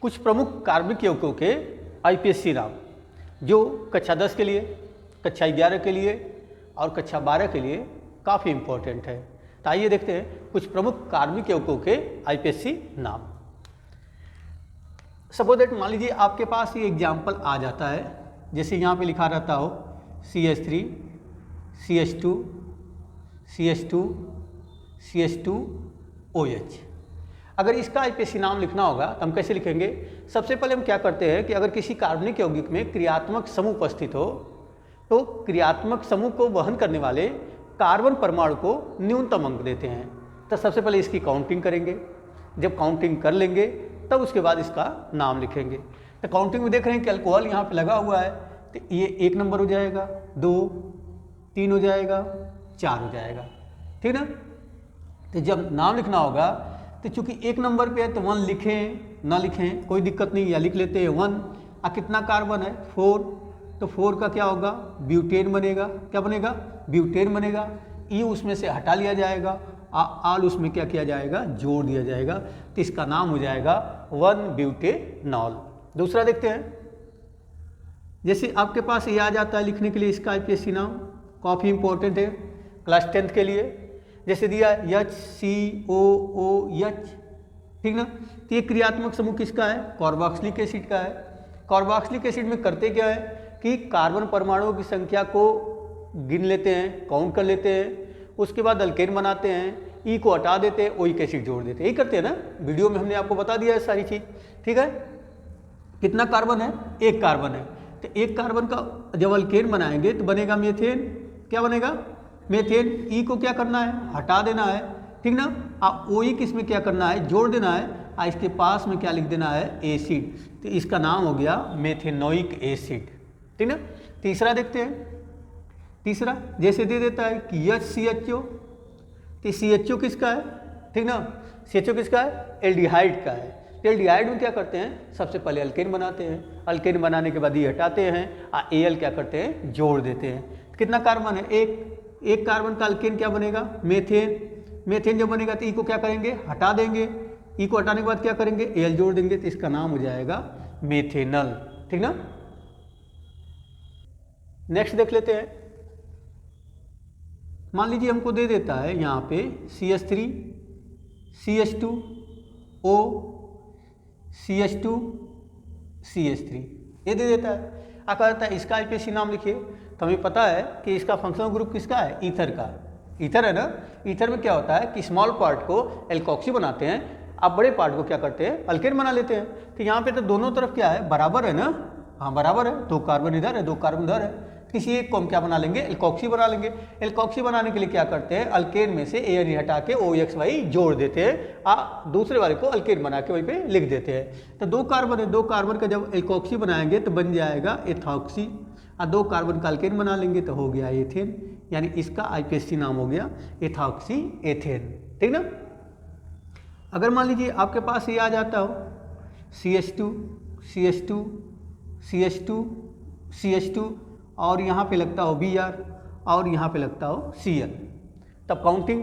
कुछ प्रमुख कार्बनिक यौगिकों के आईपीएससी नाम जो कक्षा 10 के लिए, कक्षा 11 के लिए और कक्षा 12 के लिए काफ़ी इम्पोर्टेंट है। तो आइए देखते हैं कुछ प्रमुख कार्बनिक यौगिकों के आईपीएससी नाम। सपोज दैट मान लीजिए आपके पास ये एग्जाम्पल आ जाता है, जैसे यहाँ पे लिखा रहता हो CH3 CH2 CH2 CH2 OH। अगर इसका आईपीएससी नाम लिखना होगा तो हम कैसे लिखेंगे? सबसे पहले हम क्या करते हैं कि अगर किसी कार्बनिक यौगिक में क्रियात्मक समूह उपस्थित हो तो क्रियात्मक समूह को वहन करने वाले कार्बन परमाणु को न्यूनतम अंक देते हैं। तो सबसे पहले इसकी काउंटिंग करेंगे, जब काउंटिंग कर लेंगे तब उसके बाद इसका नाम लिखेंगे। तो काउंटिंग में देख रहे हैं कि अल्कोहल यहाँ पे लगा हुआ है, तो ये 1 नंबर हो जाएगा, 2 3 हो जाएगा, 4 हो जाएगा, ठीक ना। तो जब नाम लिखना होगा तो चूंकि 1 नंबर पे है तो 1 लिखें ना लिखें कोई दिक्कत नहीं, या लिख लेते हैं 1। कितना कार्बन है? 4, तो 4 का क्या होगा? ब्यूटेन बनेगा। क्या बनेगा? ब्यूटेन बनेगा। ई उसमें से हटा लिया जाएगा, आल उसमें क्या किया जाएगा? जोड़ दिया जाएगा, तो इसका नाम हो जाएगा 1-ब्यूटेनॉल। दूसरा देखते हैं, जैसे आपके पास ये आ जाता है लिखने के लिए इसका आईपीएससी नाम, काफ़ी इंपॉर्टेंट है क्लास 10th के लिए। जैसे दिया HCOOH, ठीक ना। तो ये क्रियात्मक समूह किसका है? कार्बोक्सिलिक एसिड का है। कार्बोक्सिलिक एसिड में करते क्या है कि कार्बन परमाणुओं की संख्या को गिन लेते हैं, काउंट कर लेते हैं, उसके बाद अल्केन बनाते हैं, ई को हटा देते हैं, ओइक एसिड जोड़ देते हैं। यही करते हैं ना, वीडियो में हमने आपको बता दिया है सारी चीज़, ठीक है। कितना कार्बन है? 1 कार्बन है। तो 1 कार्बन का जब अल्केन बनाएंगे तो बनेगा मीथेन। क्या बनेगा? मीथेन। ई को क्या करना है? हटा देना है, ठीक ना। ओइक इसमें क्या करना है? जोड़ देना है। इसके पास में क्या लिख देना है? एसिड। तो इसका नाम हो गया मेथेनोइक एसिड, ठीक ना। तीसरा देखते हैं, तीसरा जैसे दे देता है कि HCHO, तो CHO किसका है? ठीक ना, CHO किसका है? एल्डिहाइड का है। तो एल्डिहाइड में क्या करते हैं? सबसे पहले अल्केन बनाते हैं, अल्केन बनाने के बाद ये हटाते हैं, Al क्या करते हैं? जोड़ देते हैं। कितना कार्बन है? 1 कार्बन का अल्केन क्या बनेगा? मेथेन। मेथेन जब बनेगा तो ई को क्या करेंगे? हटा देंगे। ई को हटाने के बाद क्या करेंगे? Al जोड़ देंगे, तो इसका नाम हो जाएगा मेथेनल, ठीक ना। नेक्स्ट देख लेते हैं, मान लीजिए हमको दे देता है यहाँ पे CH3 CH2O CH2 CH3, ये दे देता है। कहता है इसका आईपीएससी नाम लिखिए। तो हमें पता है कि इसका फंक्शनल ग्रुप किसका है? ईथर का। ईथर है ना। ईथर में क्या होता है कि स्मॉल पार्ट को एल्कोक्सी बनाते हैं, आप बड़े पार्ट को क्या करते हैं? अल्केन बना लेते हैं। तो यहाँ पे तो दोनों तरफ क्या है? बराबर है ना। हाँ बराबर है, 2 कार्बन इधर है, 2 कार्बन इधर है। किसी एक को हम क्या बना लेंगे? एल्कोक्सी बना लेंगे। एल्कोक्सी बनाने के लिए क्या करते हैं? अल्केन में से An हटा के OXY जोड़ देते हैं, दूसरे वाले को अल्केन बना के वहीं पे लिख देते हैं। तो 2 कार्बन है, 2 कार्बन का जब एल्कोक्सी बनाएंगे तो बन जाएगा एथॉक्सी, और 2 कार्बन का अल्केन बना लेंगे तो हो गया एथेन। यानी इसका आईपीएससी नाम हो गया एथॉक्सी एथेन, ठीक ना। अगर मान लीजिए आपके पास ये आ जाता हो CH2 CH2 CH2 CH2 और यहाँ पे लगता हो Br और यहाँ पे लगता हो Cl, तब काउंटिंग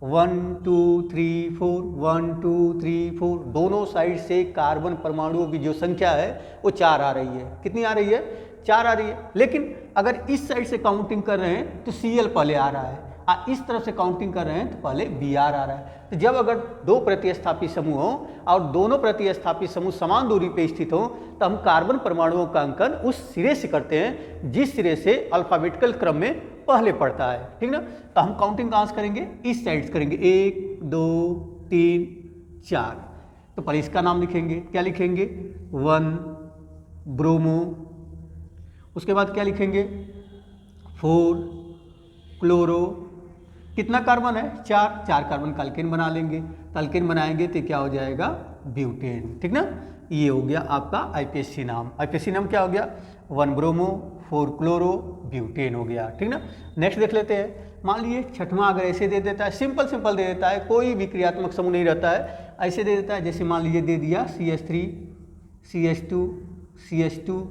1 2 3 4 1 2 3 4, दोनों साइड से कार्बन परमाणुओं की जो संख्या है वो 4 आ रही है। कितनी आ रही है? 4 आ रही है। लेकिन अगर इस साइड से काउंटिंग कर रहे हैं तो Cl पहले आ रहा है, और इस तरफ से काउंटिंग कर रहे हैं तो पहले Br आ रहा है। तो जब अगर 2 प्रतिस्थापी समूह हो और दोनों प्रतिस्थापी समूह समान दूरी पे स्थित हो तो हम कार्बन परमाणुओं का अंकन उस सिरे से करते हैं जिस सिरे से अल्फाबेटिकल क्रम में पहले पड़ता है, ठीक ना। तो हम काउंटिंग कहाँ से करेंगे? इस साइड से करेंगे, 1 2 3 4। तो पहले इसका नाम लिखेंगे। क्या लिखेंगे? 1 ब्रोमो। उसके बाद क्या लिखेंगे? 4 क्लोरो। कितना कार्बन है? 4 कार्बन का अल्केन बना लेंगे। तो अल्केन बनाएंगे तो क्या हो जाएगा? ब्यूटेन, ठीक ना। ये हो गया आपका आईपीएससी नाम। आईपीएससी नाम क्या हो गया? 1 ब्रोमो 4 क्लोरो ब्यूटेन हो गया, ठीक ना। नेक्स्ट देख लेते हैं, मान लीजिए छठवां अगर ऐसे दे देता है, सिंपल दे देता है, कोई भी क्रियात्मक समूह नहीं रहता है, ऐसे दे देता है। जैसे मान लीजिए दे दिया CH3 CH2 CH2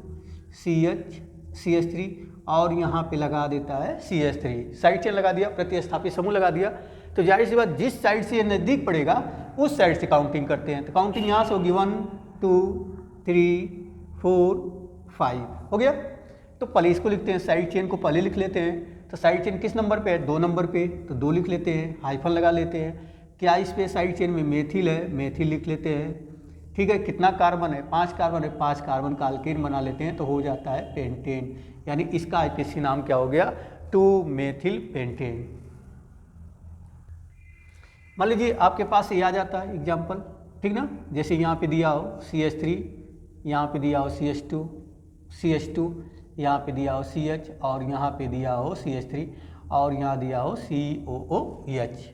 CH CH3 और यहाँ पे लगा देता है CH3, साइड चेन लगा दिया, प्रतिस्थापी समूह लगा दिया। तो जाहिर सी बात जिस साइड से ये नज़दीक पड़ेगा उस साइड से काउंटिंग करते हैं। तो काउंटिंग यहाँ से होगी 1 2 3 4 5 हो गया। तो पहले इसको लिखते हैं, साइड चेन को पहले लिख लेते हैं। तो साइड चेन किस नंबर पे है? 2 नंबर पे, तो 2 लिख लेते हैं, हाइफन लगा लेते हैं। क्या इस पे साइड चेन में मेथिल है, मेथिल लिख लेते हैं। ठीक है, कितना कार्बन है? 5 कार्बन है, 5 कार्बन का अल्केन बना लेते हैं तो हो जाता है पेंटेन। यानी इसका आईपीसी नाम क्या हो गया? 2 मेथिल पेंटेन। मान लीजिए आपके पास ये आ जाता है एग्जाम्पल, ठीक ना, जैसे यहाँ पे दिया हो CH3, यहाँ पे दिया हो CH2, यहाँ पे दिया हो CH और यहाँ पे दिया हो CH3 और यहाँ दिया हो COOH।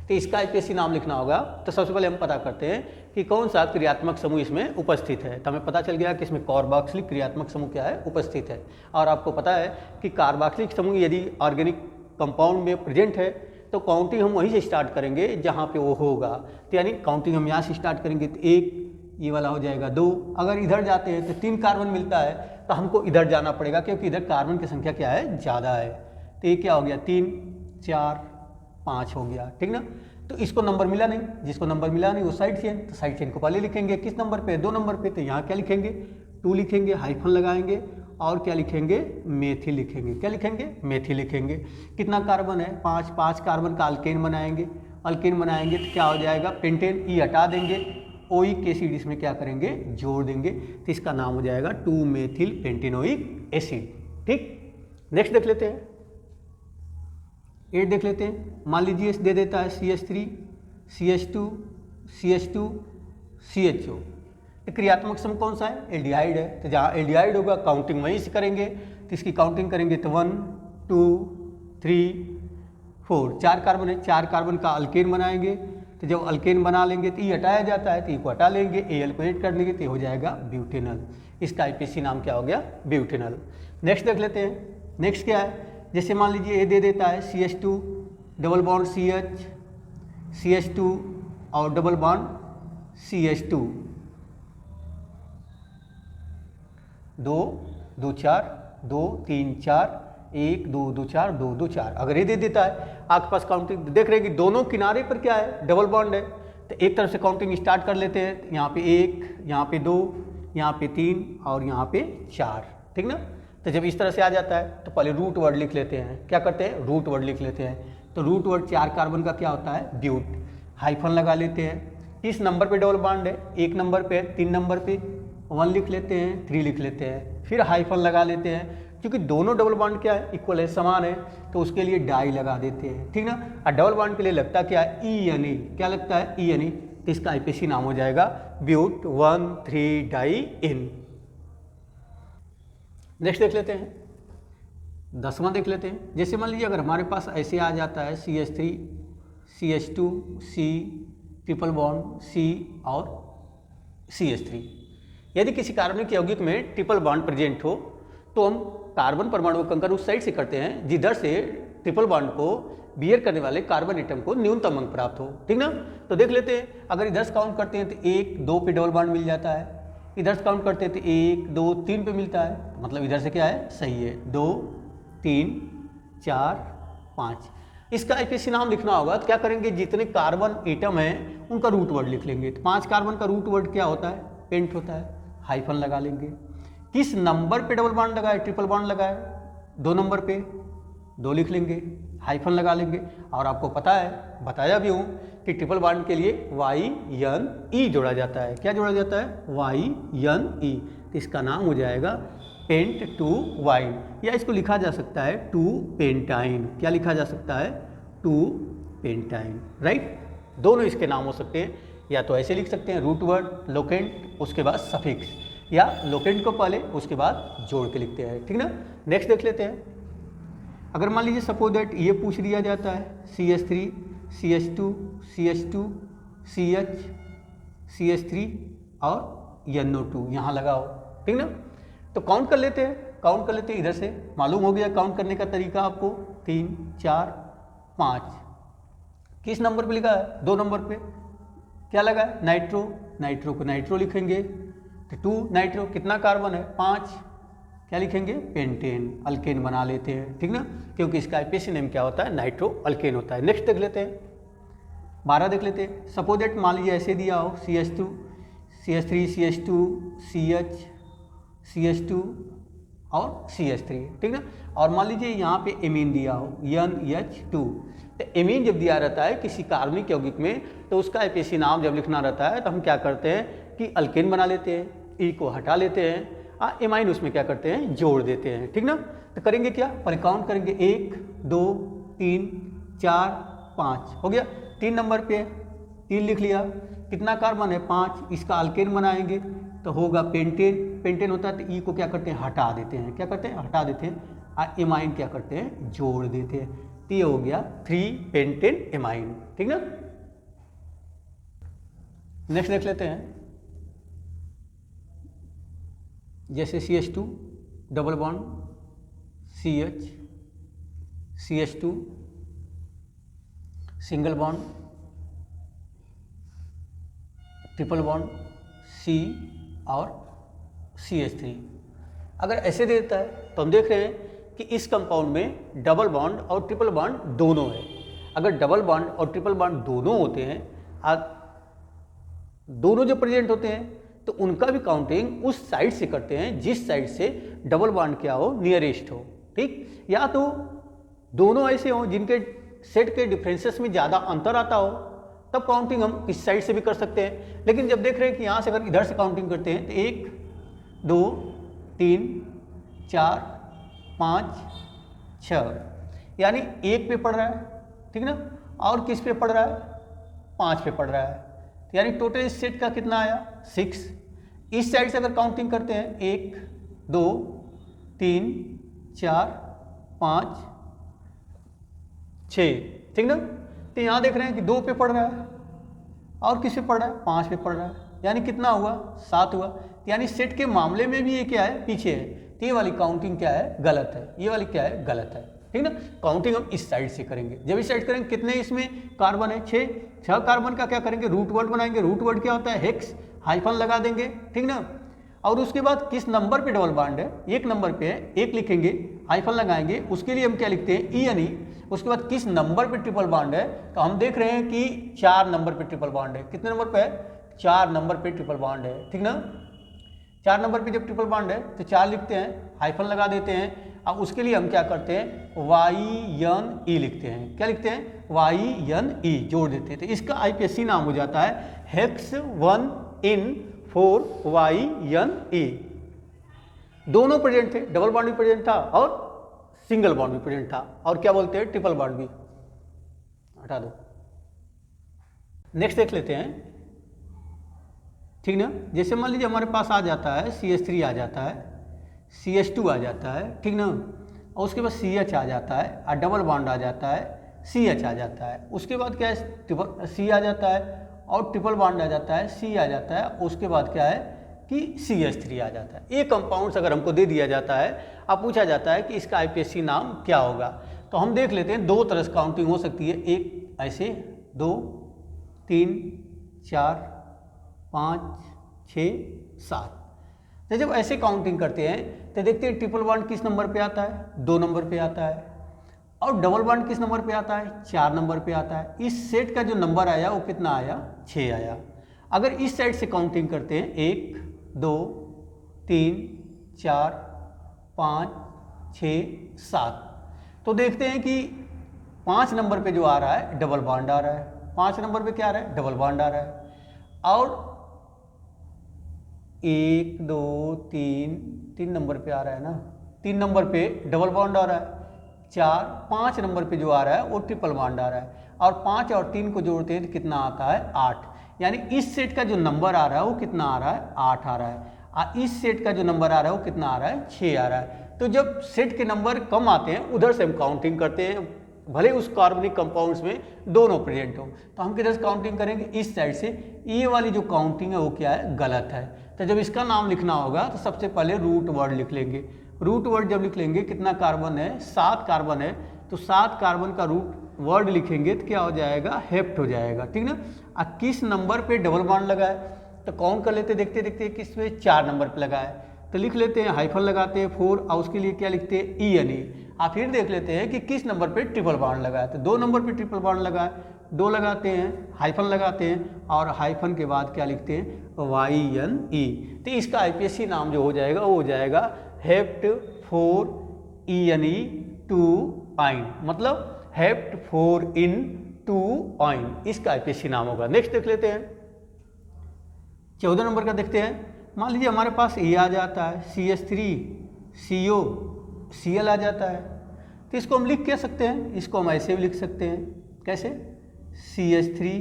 तो इसका आईपीसी नाम लिखना होगा। तो सबसे पहले हम पता करते हैं कि कौन सा क्रियात्मक समूह इसमें उपस्थित है। तो हमें पता चल गया कि इसमें कार्बोक्सिलिक क्रियात्मक समूह क्या है? उपस्थित है। और आपको पता है कि कार्बोक्सिलिक समूह यदि ऑर्गेनिक कंपाउंड में प्रेजेंट है तो काउंटिंग हम वहीं से स्टार्ट करेंगे जहाँ पे वो होगा। तो यानी काउंटिंग हम यहाँ से स्टार्ट करेंगे तो 1, ये वाला हो जाएगा 2। अगर इधर जाते हैं तो 3 कार्बन मिलता है तो हमको इधर जाना पड़ेगा क्योंकि इधर कार्बन की संख्या क्या है? ज़्यादा है। तो ये क्या हो गया? 3 4 5 हो गया, ठीक ना। तो इसको नंबर मिला नहीं, जिसको नंबर मिला नहीं वो साइड चेन, तो साइड चेन को पहले लिखेंगे किस नंबर पे? 2 नंबर पे। तो यहाँ क्या लिखेंगे? 2 लिखेंगे, हाइफन लगाएंगे और क्या लिखेंगे? मेथिल लिखेंगे। क्या लिखेंगे? मेथिल लिखेंगे। कितना कार्बन है? 5, 5 कार्बन का अल्केन बनाएंगे। अल्केन बनाएंगे तो क्या हो जाएगा? पेंटेन। ई हटा देंगे, ओइक एसिड इसमें क्या करेंगे? जोड़ देंगे। तो इसका नाम हो जाएगा 2 मेथिल पेंटेनोइक एसिड। ठीक, नेक्स्ट देख लेते हैं, 8 देख लेते हैं। मान लीजिए दे देता है CH3, CH2, CH2, CHO। क्रियात्मक समूह कौन सा है? एल्डिहाइड है। तो जहाँ एल्डिहाइड होगा काउंटिंग वहीं से करेंगे। तो इसकी काउंटिंग करेंगे तो 1 2 3 4, 4 कार्बन है, 4 कार्बन का अल्केन बनाएंगे। तो जब अल्केन बना लेंगे तो ई हटाया जाता है, तो ई को हटा लेंगे, Al को ऐड कर लेंगे तो हो जाएगा ब्यूटेनल। इसका आईपीसी नाम क्या हो गया? ब्यूटेनल। नेक्स्ट देख लेते हैं, नेक्स्ट क्या है? जैसे मान लीजिए ये दे देता है CH2 double bond CH, CH2 और डबल बॉन्ड CH2, 2 2 4 2 3 4 1 2 2 4 2 2 4। अगर ये दे देता है आपके पास काउंटिंग, देख रहे हैं कि दोनों किनारे पर क्या है? डबल बॉन्ड है। तो एक तरफ से काउंटिंग स्टार्ट कर लेते हैं। यहाँ पे 1, यहाँ पे 2, यहाँ पे 3 और यहाँ पे 4, ठीक ना। तो जब इस तरह से आ जाता है तो पहले रूट वर्ड लिख लेते हैं। क्या करते हैं? रूट वर्ड लिख लेते हैं। तो रूट वर्ड 4 कार्बन का क्या होता है? ब्यूट। हाइफन लगा लेते हैं। किस नंबर पे डबल बॉन्ड है? 1 नंबर पे, 3 नंबर पे 1 लिख लेते हैं, 3 लिख लेते हैं, फिर हाइफन लगा लेते हैं। क्योंकि दोनों डबल बॉन्ड क्या है? इक्वल है, समान है, तो उसके लिए डाई लगा देते हैं, ठीक ना। और डबल बॉन्ड के लिए लगता क्या है? ENE। क्या लगता है? ENE। तो इसका आईपीसी नाम हो जाएगा ब्यूट 1,3 डाई इन। नेक्स्ट देख लेते हैं, 10वां देख लेते हैं। जैसे मान लीजिए अगर हमारे पास ऐसे आ जाता है CH3 CH2 C triple bond C और CH3, यदि किसी कार्बनिक यौगिक में ट्रिपल बॉन्ड प्रेजेंट हो तो हम कार्बन परमाणु का अंकन उस साइड से करते हैं जिधर से ट्रिपल बॉन्ड को बियर करने वाले कार्बन एटम को न्यूनतम अंक प्राप्त हो, ठीक ना। तो देख लेते हैं, अगर इधर से काउंट करते हैं तो 1 2 पे डबल बॉन्ड मिल जाता है, इधर से काउंट करते हैं तो 1 2 3 पे मिलता है, मतलब इधर से क्या है? सही है। 2 3 4 5। इसका आईपीसी नाम लिखना होगा तो क्या करेंगे? जितने कार्बन एटम हैं उनका रूट वर्ड लिख लेंगे। तो 5 कार्बन का रूट वर्ड क्या होता है? पेंट होता है। हाइफन लगा लेंगे। किस नंबर पे डबल बॉन्ड लगाए? ट्रिपल बॉन्ड लगाए 2 नंबर पे, 2 लिख लेंगे, हाइफन लगा लेंगे। और आपको पता है, बताया भी हूँ कि ट्रिपल बॉन्ड के लिए YNE जोड़ा जाता है। क्या जोड़ा जाता है? YNE। तो इसका नाम हो जाएगा पेंट 2 वाइन, या इसको लिखा जा सकता है 2 पेंटाइन। क्या लिखा जा सकता है? 2 पेंटाइन, राइट। दोनों इसके नाम हो सकते हैं, या तो ऐसे लिख सकते हैं रूट वर्ड लोकेंट उसके बाद सफिक्स, या लोकेंट को पहले उसके बाद जोड़ के लिखते हैं, ठीक ना। नेक्स्ट देख लेते हैं। अगर मान लीजिए सपोज दैट ये पूछ दिया जाता है CH3 CH2 CH2 CH CH3 और NO2 यहाँ लगाओ, ठीक ना। तो काउंट कर लेते हैं, काउंट कर लेते हैं। इधर से मालूम हो गया काउंट करने का तरीका आपको, 3 4 5। किस नंबर पे लिखा है? 2 नंबर पे। क्या लगा है? नाइट्रो। नाइट्रो को नाइट्रो लिखेंगे तो 2 नाइट्रो। कितना कार्बन है? 5। क्या लिखेंगे? पेंटेन। अल्केन बना लेते हैं, ठीक ना, क्योंकि इसका आईपीसी नेम क्या होता है? नाइट्रो अल्केन होता है। नेक्स्ट देख लेते हैं, 12 देख लेते हैं। सपोज दैट मान लीजिए ऐसे दिया हो CH2 CH3 CH2 CH CH2 और CH3, ठीक ना। और मान लीजिए यहाँ पे एमीन दिया हो NH2, तो एमीन जब दिया रहता है किसी कार्बनिक यौगिक में तो उसका IPAC नाम जब लिखना रहता है तो हम क्या करते हैं कि अल्केन बना लेते हैं, ई को हटा लेते हैं, एमाइन उसमें क्या करते हैं जोड़ देते हैं, ठीक ना। तो करेंगे क्या, पर काउंट करेंगे 1 2 3 4 5 हो गया। 3 नंबर पे 3 लिख लिया, कितना कार्बन है 5, इसका अल्केन बनाएंगे तो होगा पेंटेन, पेंटेन होता है तो ई को क्या करते हैं हटा देते हैं, क्या करते हैं हटा देते हैं, एमाइन क्या करते हैं जोड़ देते हैं, तो ये हो गया 3 पेंटेन एमाइन, ठीक ना। नेक्स्ट देख लेते हैं, जैसे CH2 double bond CH CH2 single bond triple bond C और CH3। अगर ऐसे देता है तो हम देख रहे हैं कि इस कंपाउंड में डबल बॉन्ड और ट्रिपल बॉन्ड दोनों है। अगर डबल बॉन्ड और ट्रिपल बॉन्ड दोनों होते हैं, दोनों जो प्रेजेंट होते हैं तो उनका भी काउंटिंग उस साइड से करते हैं जिस साइड से डबल बॉन्ड क्या हो नियरेस्ट हो, ठीक। या तो दोनों ऐसे हों जिनके सेट के डिफरेंसेस में ज़्यादा अंतर आता हो, तब काउंटिंग हम इस साइड से भी कर सकते हैं। लेकिन जब देख रहे हैं कि यहाँ से अगर इधर से काउंटिंग करते हैं तो 1 2 3 4 5 6, यानी 1 पे पड़ रहा है, ठीक ना, और किस पे पड़ रहा है 5 पे पड़ रहा है, तो यानी टोटल इस सेट का कितना आया 6। इस साइड से अगर काउंटिंग करते हैं 1 2 3 4 5 6, ठीक ना, तो यहाँ देख रहे हैं कि 2 पे पड़ रहा है और किस पे पड़ रहा है 5 पे पड़ रहा है, यानी कितना हुआ 7 हुआ। यानी सेट के मामले में भी ये क्या है पीछे है, तो ये वाली काउंटिंग क्या है गलत है, ये वाली क्या है गलत है, ठीक ना। काउंटिंग हम इस साइड से करेंगे। जब इस साइड करेंगे कितने इसमें कार्बन है 6 कार्बन का क्या करेंगे रूट वर्ड बनाएंगे। रूट वर्ड क्या होता है हेक्स, हाइफन लगा देंगे, ठीक ना। और उसके बाद किस नंबर पे डबल बॉन्ड है, 1 नंबर पे है 1 लिखेंगे, हाइफन लगाएंगे, उसके लिए हम क्या लिखते हैं ENE। उसके बाद किस नंबर पे ट्रिपल बॉन्ड है, तो हम देख रहे हैं कि 4 नंबर पे ट्रिपल बॉन्ड है। कितने नंबर पे है 4 नंबर पे ट्रिपल बॉन्ड है, ठीक ना। 4 नंबर पे जब ट्रिपल बॉन्ड है तो 4 लिखते हैं, हाइफन लगा देते हैं। अब उसके लिए हम क्या करते हैं YNE लिखते हैं, क्या लिखते हैं YNE जोड़ देते हैं, तो इसका IPSC नाम हो जाता है हेक्स 1in4YNE। दोनों प्रेजेंट थे, डबल बॉन्ड भी प्रेजेंट था और सिंगल बॉन्ड भी प्रेजेंट था, और क्या बोलते हैं ट्रिपल बॉन्ड भी, हटा दो। नेक्स्ट देख लेते हैं, ठीक ना। जैसे मान लीजिए हमारे पास आ जाता है CH3 आ जाता है, CH2 आ जाता है, ठीक ना, और उसके बाद CH आ जाता है और डबल बॉन्ड आ जाता है, CH आ जाता है। उसके बाद क्या है C आ जाता है और ट्रिपल बॉन्ड आ जाता है, C आ जाता है। उसके बाद क्या है कि CH3 आ जाता है। ये कंपाउंड्स अगर हमको दे दिया जाता है, अब पूछा जाता है कि इसका IPSC नाम क्या होगा, तो हम देख लेते हैं 2 तरह से काउंटिंग हो सकती है। एक ऐसे 2 3 4 5 6 7, तो जब ऐसे काउंटिंग करते हैं तो देखते हैं ट्रिपल बॉन्ड किस नंबर पे आता है 2 नंबर पे आता है, और डबल बॉन्ड किस नंबर पे आता है 4 नंबर पे आता है। इस सेट का जो नंबर आया वो कितना आया 6 आया। अगर इस साइड से काउंटिंग करते हैं 1 2 3 4 5 6 7, तो देखते हैं कि 5 नंबर पे जो आ रहा है डबल बॉन्ड आ रहा है, 5 नंबर पे क्या आ रहा है डबल बॉन्ड आ रहा है, और 1 2 3 नंबर पे आ रहा है ना, 3 नंबर पे डबल बॉन्ड आ रहा है, 4 5 नंबर पे जो आ रहा है वो ट्रिपल बॉन्ड आ रहा है, और 5 और 3 को जोड़ते हैं तो कितना आता है 8। यानी इस सेट का जो नंबर आ रहा है वो कितना आ रहा है 8 आ रहा है, और इस सेट का जो नंबर आ रहा है वो कितना आ रहा है 6 आ रहा है। तो जब सेट के नंबर कम आते हैं उधर से हम काउंटिंग करते हैं, भले उस कार्बनिक कंपाउंड्स में दोनों प्रेजेंट हो, तो हम किधर से काउंटिंग करेंगे इस साइड से। ये वाली जो काउंटिंग है वो क्या है गलत है। तो जब इसका नाम लिखना होगा तो सबसे पहले रूट वर्ड लिख लेंगे। रूट वर्ड जब लिख लेंगे कितना कार्बन है 7 कार्बन है, तो 7 कार्बन का रूट वर्ड लिखेंगे तो क्या हो जाएगा हेप्ट हो जाएगा, ठीक ना। अब किस नंबर पे डबल बॉन्ड लगा है तो काउंट कर लेते, देखते देखते किस पे 4 नंबर पे लगा है, तो लिख लेते हैं हाइफन लगाते हैं 4, और उसके लिए क्या लिखते हैं ENE। आप फिर देख लेते हैं कि किस नंबर पे ट्रिपल बॉन्ड लगा है, तो 2 नंबर पे ट्रिपल बॉन्ड लगा है, 2 लगाते हैं, हाइफन लगाते हैं और हाइफन के बाद क्या लिखते हैं, YNE। तो इसका आईपीएससी नाम जो हो जाएगा वो हो जाएगा हेप्ट 4 ENE 2 आइन, मतलब हेप्ट 4 इन 2 आइन, इसका आईपीएससी नाम होगा। नेक्स्ट देख लेते हैं, 14 नंबर का देखते हैं। मान लीजिए हमारे पास ये आ जाता है CH3 CO Cl आ जाता है, तो इसको हम लिख क्या सकते हैं, इसको हम ऐसे भी लिख सकते हैं, कैसे, CH3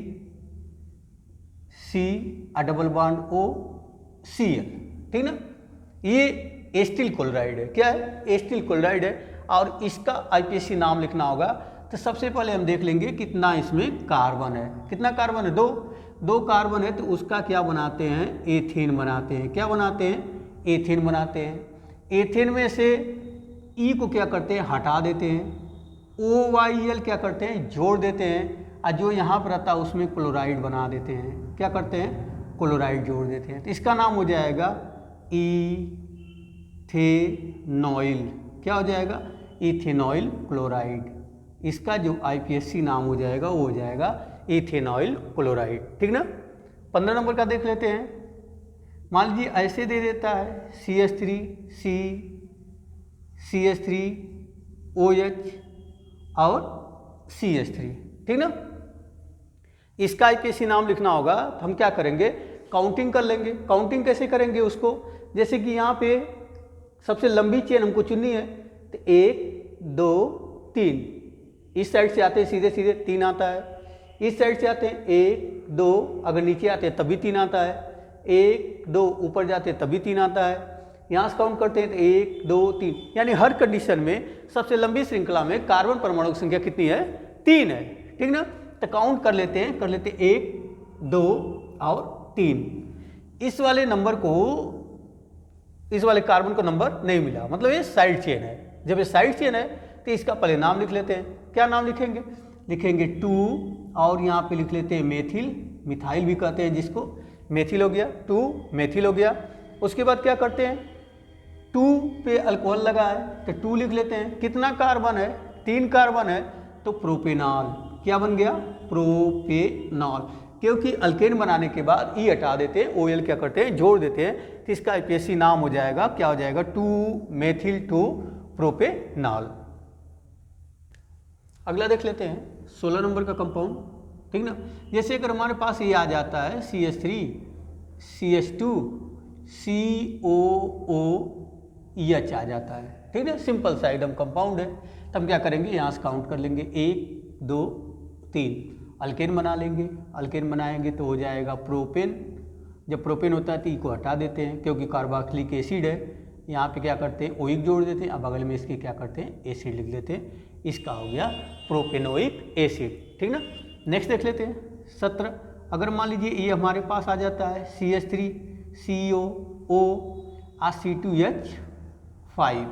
C double bond O Cl, ठीक ना। ये एस्टिल क्लोराइड है, क्या है, एस्टिल क्लोराइड है, और इसका आईपीएससी नाम लिखना होगा। तो सबसे पहले हम देख लेंगे कितना इसमें कार्बन है, कितना कार्बन है, 2 कार्बन है, तो उसका क्या बनाते हैं, एथेन बनाते हैं, क्या बनाते हैं, एथेन बनाते हैं। एथेन में से ई को क्या करते हैं, हटा देते हैं, OYl क्या करते हैं, जोड़ देते हैं, और जो यहाँ पर रहता है उसमें क्लोराइड बना देते हैं, क्या करते हैं, क्लोराइड जोड़ देते हैं। तो इसका नाम हो जाएगा इथेनॉइल, क्या हो जाएगा, इथेनॉइल क्लोराइड। इसका जो आईपीएससी नाम हो जाएगा वो हो जाएगा इथेनॉइल क्लोराइड, ठीक ना। 15 नंबर का देख लेते हैं। मान लीजिए ऐसे दे देता है CH3 C CH3 OH और CH3, ठीक ना। इसका आईपीएससी नाम लिखना होगा, तो हम क्या करेंगे, काउंटिंग कर लेंगे। काउंटिंग कैसे करेंगे उसको, जैसे कि यहाँ पे सबसे लंबी चेन हमको चुननी है, तो 1 2 3, इस साइड से आते हैं सीधे सीधे 3 आता है, इस साइड से आते हैं 1 2, अगर नीचे आते हैं तभी 3 आता है, 1 2 ऊपर जाते हैं तभी 3 आता है, यहाँ से काउंट करते हैं तो 1 2 3, यानी हर कंडीशन में सबसे लंबी श्रृंखला में कार्बन परमाणु की संख्या कितनी है, 3 है, ठीक ना। तो काउंट कर लेते हैं 1 2 और 3। इस वाले नंबर को, इस वाले कार्बन को नंबर नहीं मिला, मतलब ये साइड चेन है। जब ये साइड चेन है तो इसका पहले नाम लिख लेते हैं, क्या नाम लिखेंगे, लिखेंगे 2, और यहाँ पे लिख लेते हैं मेथिल, मिथाइल भी कहते हैं जिसको, मेथिल हो गया, 2 मेथिल हो गया। उसके बाद क्या करते हैं, 2 पे अल्कोहल लगा है तो 2 लिख लेते हैं, कितना कार्बन है, 3 कार्बन है, तो प्रोपेनॉल, क्या बन गया, प्रोपेनॉल, क्योंकि अल्केन बनाने के बाद ई हटा देते हैं, OL क्या करते हैं, जोड़ देते हैं, तो इसका आईपीएससी नाम हो जाएगा, क्या हो जाएगा, 2 मेथिल 2 प्रोपेनॉल। अगला देख लेते हैं 16 नंबर का कंपाउंड, ठीक ना। जैसे अगर हमारे पास ये आ जाता है CH3 CH2 COOH आ जाता है, ठीक है, सिंपल सा एकदम कंपाउंड है। तब क्या करेंगे, यहाँ से काउंट कर लेंगे 1 2 3, अल्केन बना लेंगे, अल्केन बनाएंगे तो हो जाएगा प्रोपेन। जब प्रोपेन होता है तो ई को हटा देते हैं क्योंकि कार्बोक्सिलिक एसिड है, यहाँ पे क्या करते हैं, ओइक जोड़ देते हैं, अब बगल में इसके क्या करते हैं, एसिड लिख लेते हैं, इसका हो गया प्रोपेनोइक एसिड, ठीक ना। नेक्स्ट देख लेते हैं 17। अगर मान लीजिए ये हमारे पास आ जाता है CH3 CO O C2H5,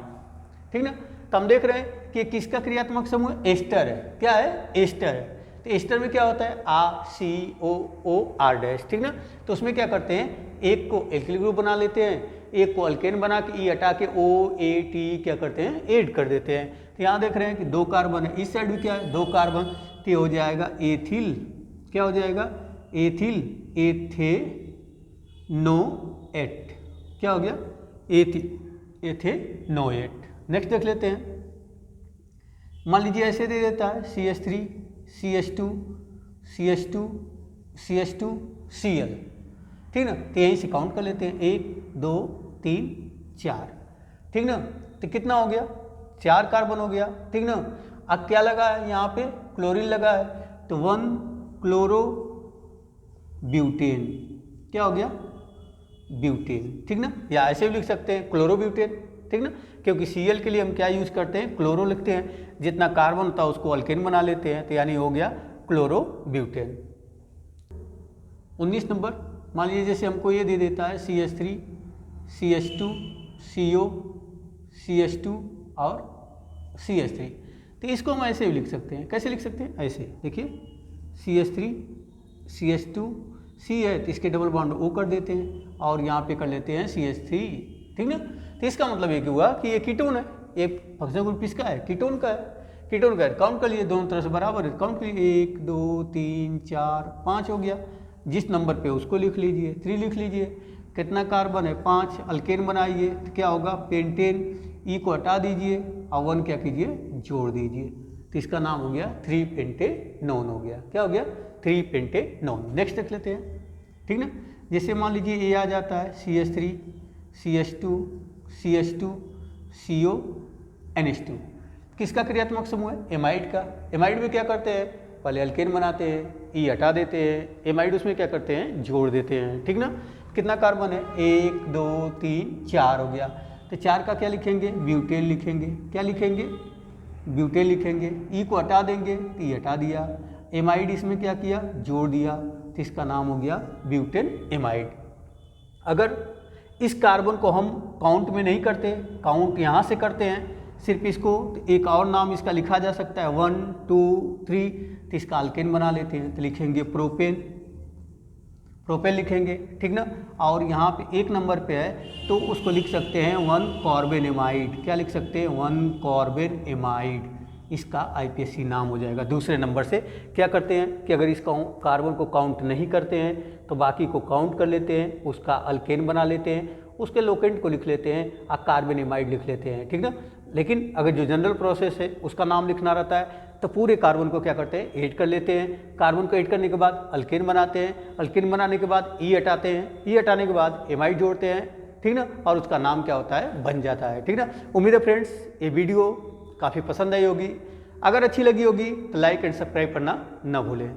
ठीक ना। तो हम देख रहे हैं कि किसका क्रियात्मक समूह एस्टर है, क्या है, एस्टर है। तो एस्टर में क्या होता है, ACOOR', ठीक ना। तो उसमें क्या करते हैं, एक को एल्किल ग्रुप बना लेते हैं, एक को अल्केन बना के ई हटा के OAT क्या करते हैं, ऐड कर देते हैं। तो यहाँ देख रहे हैं कि 2 कार्बन है, इस साइड भी क्या है, 2 कार्बन, तो हो जाएगा एथिल, क्या हो जाएगा, एथिल एथेनोएट, क्या हो गया, एथेनोएट। नेक्स्ट देख लेते हैं, मान लीजिए ऐसे दे देता है CH3 CH2 CH2 CH2 Cl, ठीक ना। तो यहीं से काउंट कर लेते हैं 1 2 3 4, ठीक ना। तो कितना हो गया, 4 कार्बन हो गया, ठीक ना। अब क्या लगा है, यहाँ पे क्लोरीन लगा है, तो 1 क्लोरो ब्यूटेन, क्या हो गया, ब्यूटेन, ठीक ना। या ऐसे भी लिख सकते हैं क्लोरोब्यूटेन, ठीक ना, क्योंकि Cl के लिए हम क्या यूज करते हैं, क्लोरो लिखते हैं, जितना कार्बन होता है उसको अल्केन बना लेते हैं, तो यानी हो गया क्लोरोब्यूटेन। 19 नंबर, मान लीजिए जैसे हमको ये दे देता है CH3 CH2 CO CH2 और CH3, तो इसको हम ऐसे भी लिख सकते हैं, कैसे लिख सकते हैं, ऐसे देखिए CH3 CH2 C है तो इसके डबल बॉन्ड O कर देते हैं और यहाँ पे कर लेते हैं CH3, ठीक ना। तो इसका मतलब ये हुआ कि ये कीटोन है, ये फंक्शनल ग्रुप किसका है, कीटोन का है, कीटोन का काउंट कर लिए, दोनों तरफ से बराबर है, काउंट करिए 1 2 3 4 5 हो गया। जिस नंबर पे उसको लिख लीजिए, 3 लिख लीजिए। कितना कार्बन है? 5। अल्केन बनाइए तो क्या होगा? पेंटेन। ई को हटा दीजिए और 1 क्या कीजिए? जोड़ दीजिए, तो इसका नाम हो गया 3 पेंटेनोन हो गया। क्या हो गया? 3 पेंटेनोन। नेक्स्ट देख लेते हैं, ठीक ना। जैसे मान लीजिए ये आ जाता है CH3 CH2 CH2 CO NH2, किसका क्रियात्मक समूह है? एमाइड का। एमाइड में क्या करते हैं? पहले अल्केन बनाते हैं, ई हटा देते हैं, एमाइड उसमें क्या करते हैं? जोड़ देते हैं, ठीक ना। कितना कार्बन है? 1 2 3 4 हो गया। तो 4 का क्या लिखेंगे? ब्यूटेन लिखेंगे। क्या लिखेंगे? ब्यूटेन लिखेंगे। ई को हटा देंगे तो ई हटा दिया, एमाइड इसमें क्या किया? जोड़ दिया, तो इसका नाम हो गया ब्यूटेन एमाइड। अगर इस कार्बन को हम काउंट में नहीं करते, काउंट यहाँ से करते हैं सिर्फ इसको, तो एक और नाम इसका लिखा जा सकता है 1 2 3, तो इसका अल्केन बना लेते हैं, तो लिखेंगे प्रोपेन। प्रोपेन लिखेंगे, ठीक ना। और यहाँ पे 1 नंबर पे है तो उसको लिख सकते हैं 1 कार्बन एमाइड। क्या लिख सकते हैं? 1 कार्बन एमाइड। इसका IPSC नाम हो जाएगा। दूसरे नंबर से क्या करते हैं कि अगर इस कार्बन को काउंट नहीं करते हैं तो बाकी को काउंट कर लेते हैं, उसका अल्केन बना लेते हैं, उसके लोकेंट को लिख लेते हैं और कार्बन एमाइड लिख लेते हैं, ठीक ना। लेकिन अगर जो जनरल प्रोसेस है उसका नाम लिखना रहता है तो पूरे कार्बन को क्या करते हैं? ऐड कर लेते हैं। कार्बन को ऐड करने के बाद अल्केन बनाते हैं, अल्केन बनाने के बाद ई हटाते हैं, ई हटाने के बाद एमाइड जोड़ते हैं, ठीक ना, और उसका नाम क्या होता है? बन जाता है, ठीक ना। उम्मीद है फ्रेंड्स ये वीडियो काफ़ी पसंद आई होगी। अगर अच्छी लगी होगी तो लाइक एंड सब्सक्राइब करना न भूलें।